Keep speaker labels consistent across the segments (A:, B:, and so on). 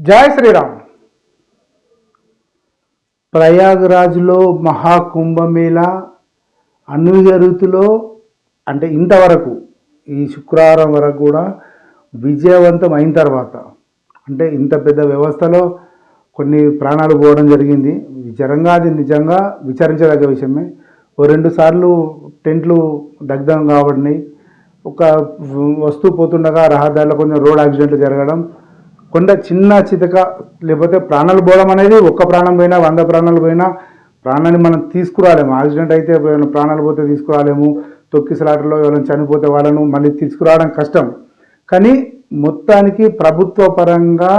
A: జై శ్రీరామ్. ప్రయాగ్రాజ్లో మహాకుంభమేళా అన్వయ రీతిలో అంటే ఇంతవరకు ఈ శుక్రవారం వరకు కూడా విజయవంతం అయిన తర్వాత అంటే ఇంత పెద్ద వ్యవస్థలో కొన్ని ప్రాణాలు పోవడం జరిగింది. అది నిజంగా విచారించదగ్గ విషయమే. ఓ 2 సార్లు టెంట్లు దగ్ధం కాబడినాయి. ఒక వస్తువు పోతుండగా రహదారిలో కొంచెం రోడ్ యాక్సిడెంట్లు జరగడం, కొంత చిన్న చితక లేకపోతే ప్రాణాలు పోవడం అనేది ఒక్క ప్రాణం పోయినా 100 ప్రాణాలు పోయినా ప్రాణాన్ని మనం తీసుకురాలేము. యాక్సిడెంట్ అయితే ప్రాణాలు పోతే తీసుకురాలేము. తొక్కిసలాటలో ఎవరైనా చనిపోతే వాళ్ళను మళ్ళీ తీసుకురావడం కష్టం. కానీ మొత్తానికి ప్రభుత్వ పరంగా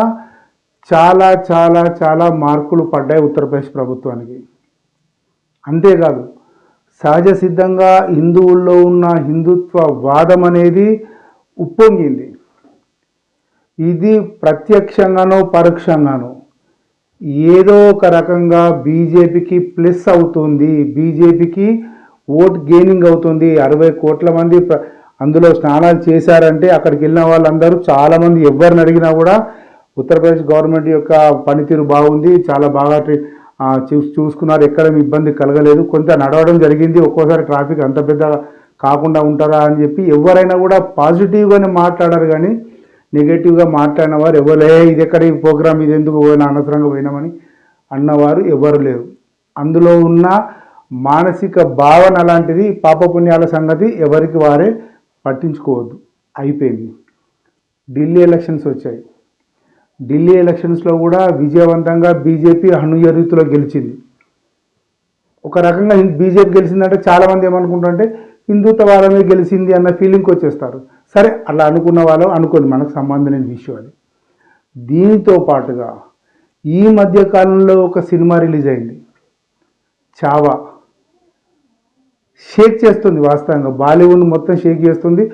A: చాలా చాలా చాలా మార్కులు పడ్డాయి ఉత్తరప్రదేశ్ ప్రభుత్వానికి. అంతేకాదు సహజ సిద్ధంగా హిందువుల్లో ఉన్న హిందుత్వ వాదం అనేది ఉప్పొంగింది. ఇది ప్రత్యక్షంగానో పరోక్షంగానో ఏదో ఒక రకంగా బీజేపీకి ప్లస్ అవుతుంది, బీజేపీకి ఓట్ గెయినింగ్ అవుతుంది. 60 కోట్ల మంది అందులో స్నానాలు చేశారంటే అక్కడికి వెళ్ళిన వాళ్ళందరూ చాలామంది ఎవరిని అడిగినా కూడా ఉత్తరప్రదేశ్ గవర్నమెంట్ యొక్క పనితీరు బాగుంది, చాలా బాగా చూసుకున్నారు, ఎక్కడ ఇబ్బంది కలగలేదు, కొంత నడవడం జరిగింది, ఒక్కోసారి ట్రాఫిక్ అంత పెద్ద కాకుండా ఉంటుందా అని చెప్పి ఎవరైనా కూడా పాజిటివ్గానే మాట్లాడారు. కానీ నెగటివ్గా మాట్లాడిన వారు ఎవరే ఇది ఎక్కడ ఈ ప్రోగ్రామ్ ఇది ఎందుకు పోయినా అనవసరంగా పోయినామని అన్నవారు ఎవరు లేరు. అందులో ఉన్న మానసిక భావన అలాంటిది. పాపపుణ్యాల సంగతి ఎవరికి వారే పట్టించుకోవద్దు. అయిపోయింది. ఢిల్లీ ఎలక్షన్స్ వచ్చాయి. ఢిల్లీ ఎలక్షన్స్లో కూడా విజయవంతంగా బీజేపీ అనూహ్య రీతిలో గెలిచింది. ఒక రకంగా బీజేపీ గెలిచిందంటే చాలామంది ఏమనుకుంటారంటే హిందుత్వవాదమే గెలిచింది అన్న ఫీలింగ్కి వచ్చేస్తారు. సరే, అలా అనుకున్న వాళ్ళు అనుకోండి, మనకు సంబంధం లేని విషయం అది. దీనితో పాటుగా ఈ మధ్యకాలంలో ఒక సినిమా రిలీజ్ అయింది, చావా. షేక్ చేస్తుంది, వాస్తవంగా బాలీవుడ్ మొత్తం షేక్ చేస్తుంది.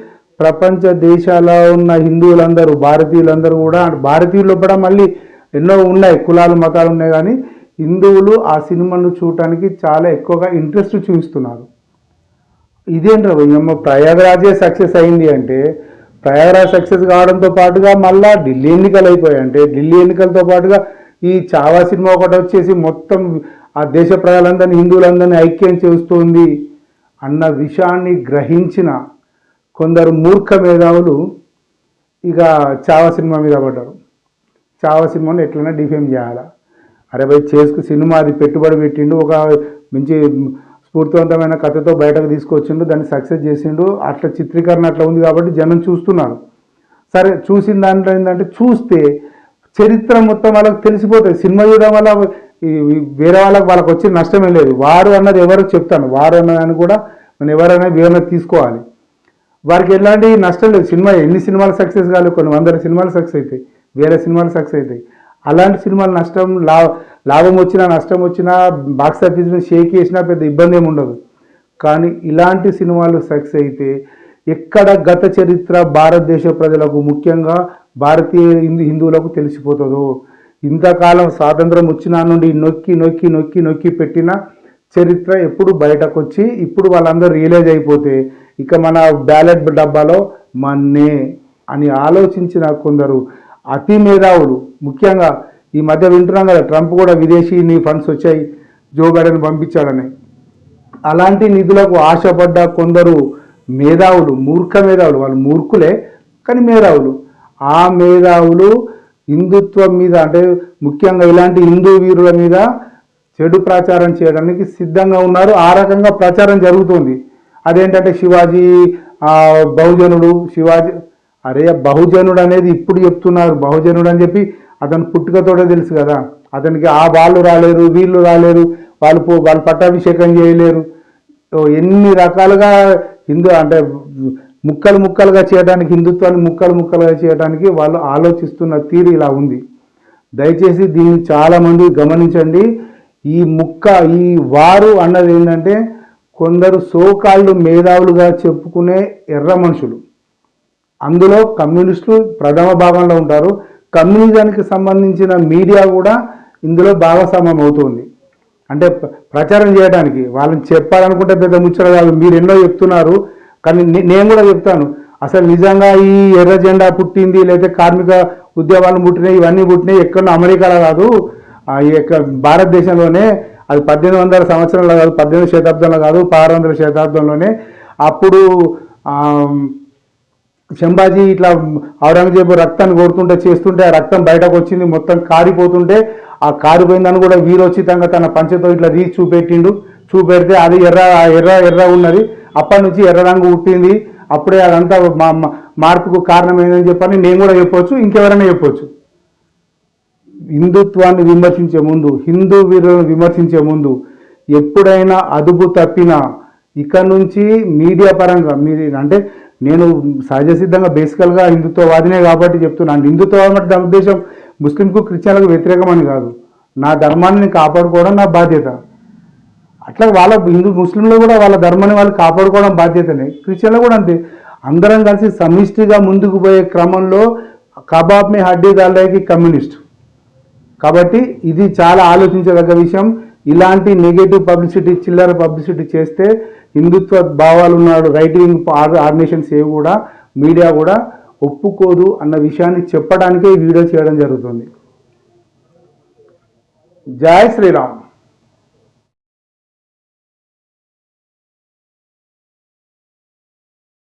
A: ప్రపంచ దేశాల్లో ఉన్న హిందువులందరూ, భారతీయులందరూ కూడా, భారతీయులు కూడా మళ్ళీ ఎన్నో ఉన్నాయి, కులాలు మతాలు ఉన్నాయి, కానీ హిందువులు ఆ సినిమాను చూడటానికి చాలా ఎక్కువగా ఇంట్రెస్ట్ చూపిస్తున్నారు. ఇదేంటో ప్రయాగరాజే సక్సెస్ అయింది అంటే, ప్రయాగరాజ్ సక్సెస్ కావడంతో పాటుగా మళ్ళీ ఢిల్లీ ఎన్నికలు అయిపోయాయి. అంటే ఢిల్లీ ఎన్నికలతో పాటుగా ఈ చావా సినిమా ఒకటి వచ్చేసి మొత్తం ఆ దేశ ప్రజలందరినీ, హిందువులందరినీ ఐక్యం చేస్తుంది అన్న విషయాన్ని గ్రహించిన కొందరు మూర్ఖ మేధావులు ఇక చావా సినిమా మీద పడ్డారు. చావా సినిమాను ఎట్లైనా డిఫేమ్ చేయాలా, అరే భయ్ సినిమా అది పెట్టుబడి పెట్టిండు, ఒక మంచి స్ఫూర్తివంతమైన కథతో బయటకు తీసుకొచ్చిండు, దాన్ని సక్సెస్ చేసిండు, అట్లా చిత్రీకరణ అట్లా ఉంది కాబట్టి జనం చూస్తున్నారు. సరే, చూసిన దాంట్లో ఏంటంటే చూస్తే చరిత్ర మొత్తం వాళ్ళకి తెలిసిపోతుంది. సినిమా చూడడం వల్ల వేరే వాళ్ళకి వచ్చే నష్టమే లేదు. వారు అన్నది ఎవరికి చెప్తాను, వారు అన్నదాన్ని కూడా మనం ఎవరైనా వివరణ తీసుకోవాలి. వారికి ఎలాంటి నష్టం లేదు. సినిమా ఎన్ని సినిమాలు సక్సెస్ కాలేదు, కొన్ని 100 సినిమాలు సక్సెస్ అవుతాయి, వేరే సినిమాలు సక్సెస్ అవుతాయి. అలాంటి సినిమాలు నష్టం లాభం వచ్చినా నష్టం వచ్చినా బాక్స్ ఆఫీస్ షేక్ చేసినా పెద్ద ఇబ్బంది ఏమి ఉండదు. కానీ ఇలాంటి సినిమాలు సక్సెస్ అయితే ఎక్కడ గత చరిత్ర భారతదేశ ప్రజలకు, ముఖ్యంగా భారతీయ హిందువులకు తెలిసిపోతుందో, ఇంతకాలం స్వాతంత్రం వచ్చిన నుండి నొక్కి నొక్కి నొక్కి నొక్కి పెట్టిన చరిత్ర ఎప్పుడు బయటకు వచ్చి ఇప్పుడు వాళ్ళందరూ రియలైజ్ అయిపోతే ఇక మన బ్యాలెట్ డబ్బాలో మన్నే అని ఆలోచించిన కొందరు అతి మేధావులు, ముఖ్యంగా ఈ మధ్య వింటున్నాం కదా, ట్రంప్ కూడా విదేశీ ఫండ్స్ వచ్చాయి, జో బైడెన్ పంపించాడని. అలాంటి నిధులకు ఆశపడ్డ కొందరు మేధావులు, మూర్ఖ మేధావులు, వాళ్ళు మూర్ఖులే కానీ మేధావులు, ఆ మేధావులు హిందుత్వం మీద, అంటే ముఖ్యంగా ఇలాంటి హిందూ వీరుల మీద చెడు ప్రచారం చేయడానికి సిద్ధంగా ఉన్నారు. ఆ రకంగా ప్రచారం జరుగుతుంది. అదేంటంటే శివాజీ బహుజనుడు, శివాజీ, అరే బహుజనుడు అనేది ఇప్పుడు చెప్తున్నారు. బహుజనుడు అని చెప్పి అతను పుట్టుకతోటే తెలుసు కదా, అతనికి ఆ వాళ్ళు రాలేరు, వీళ్ళు రాలేరు, వాళ్ళు పట్టాభిషేకం చేయలేరు. ఎన్ని రకాలుగా అంటే ముక్కలు ముక్కలుగా చేయడానికి, హిందుత్వాన్ని ముక్కలు ముక్కలుగా చేయడానికి వాళ్ళు ఆలోచిస్తున్న తీరు ఇలా ఉంది. దయచేసి దీన్ని చాలామంది గమనించండి. ఈ వారు అన్నది ఏంటంటే కొందరు సోకాళ్ళు మేధావులుగా చెప్పుకునే ఎర్ర మనుషులు, అందులో కమ్యూనిస్టులు ప్రథమ భాగంలో ఉంటారు. కమ్యూనిజానికి సంబంధించిన మీడియా కూడా ఇందులో భాగస్వామ్యం అవుతుంది. అంటే ప్రచారం చేయడానికి వాళ్ళని చెప్పాలనుకుంటే పెద్ద ముచ్చట కాదు. మీరు ఎన్నో చెప్తున్నారు, కానీ నేను కూడా చెప్తాను, అసలు నిజంగా ఈ ఎర్ర జెండా పుట్టింది లేదా కార్మిక ఉద్యమాలు పుట్టినాయి ఇవన్నీ పుట్టినాయి ఎక్కడో అమెరికాలో కాదు, ఈ యొక్క భారతదేశంలోనే. అది 1800 సంవత్సరంలో కాదు, 18వ శతాబ్దంలో కాదు, 1600వ శతాబ్దంలోనే. అప్పుడు శంభాజీ ఇట్లా ఔరంగజేబు రక్తాన్ని కోరుతుంటే చేస్తుంటే ఆ రక్తం బయటకు వచ్చింది, మొత్తం కారిపోతుంటే ఆ కారిపోయిందని కూడా వీరోచితంగా తన పంచతో ఇట్లా తీసి చూపెడితే అది ఎర్ర ఉన్నది. అప్పటి నుంచి ఎర్ర రంగు పుట్టింది. అప్పుడే అదంతా మార్పుకు కారణం ఏందని చెప్పని నేను కూడా చెప్పొచ్చు, ఇంకెవరైనా చెప్పొచ్చు. హిందుత్వాన్ని విమర్శించే ముందు, హిందూ వీరులను విమర్శించే ముందు ఎప్పుడైనా అదుపు తప్పినా ఇక నుంచి మీడియా పరంగా అంటే నేను సహజ సిద్ధంగా బేసికల్గా హిందుత్వవాదినే కాబట్టి చెప్తున్నాను. హిందుత్వవాదం అంటే దాని ఉద్దేశం ముస్లింకు క్రిస్టియన్లకు వ్యతిరేకమని కాదు. నా ధర్మాన్ని కాపాడుకోవడం నా బాధ్యత. అట్లా వాళ్ళ ముస్లింలు కూడా వాళ్ళ ధర్మాన్ని వాళ్ళు కాపాడుకోవడం బాధ్యతనే. క్రిస్టియన్లు కూడా అంతే. అందరం కలిసి సమిష్టిగా ముందుకు పోయే క్రమంలో కబాబ్ మే హడ్డీ దాల్లేకి కమ్యూనిస్ట్. కాబట్టి ఇది చాలా ఆలోచించదగ్గ విషయం. ఇలాంటి నెగటివ్ పబ్లిసిటీ, చిల్లర పబ్లిసిటీ చేస్తే హిందుత్వ భావాలు ఉన్నాడు రైట్ వింగ్ ఆర్గనైజేషన్స్ ఏవి కూడా, మీడియా కూడా ఒప్పుకోదు అన్న విషయాన్ని చెప్పడానికే ఈ వీడియో చేయడం జరుగుతుంది. జై శ్రీరామ్.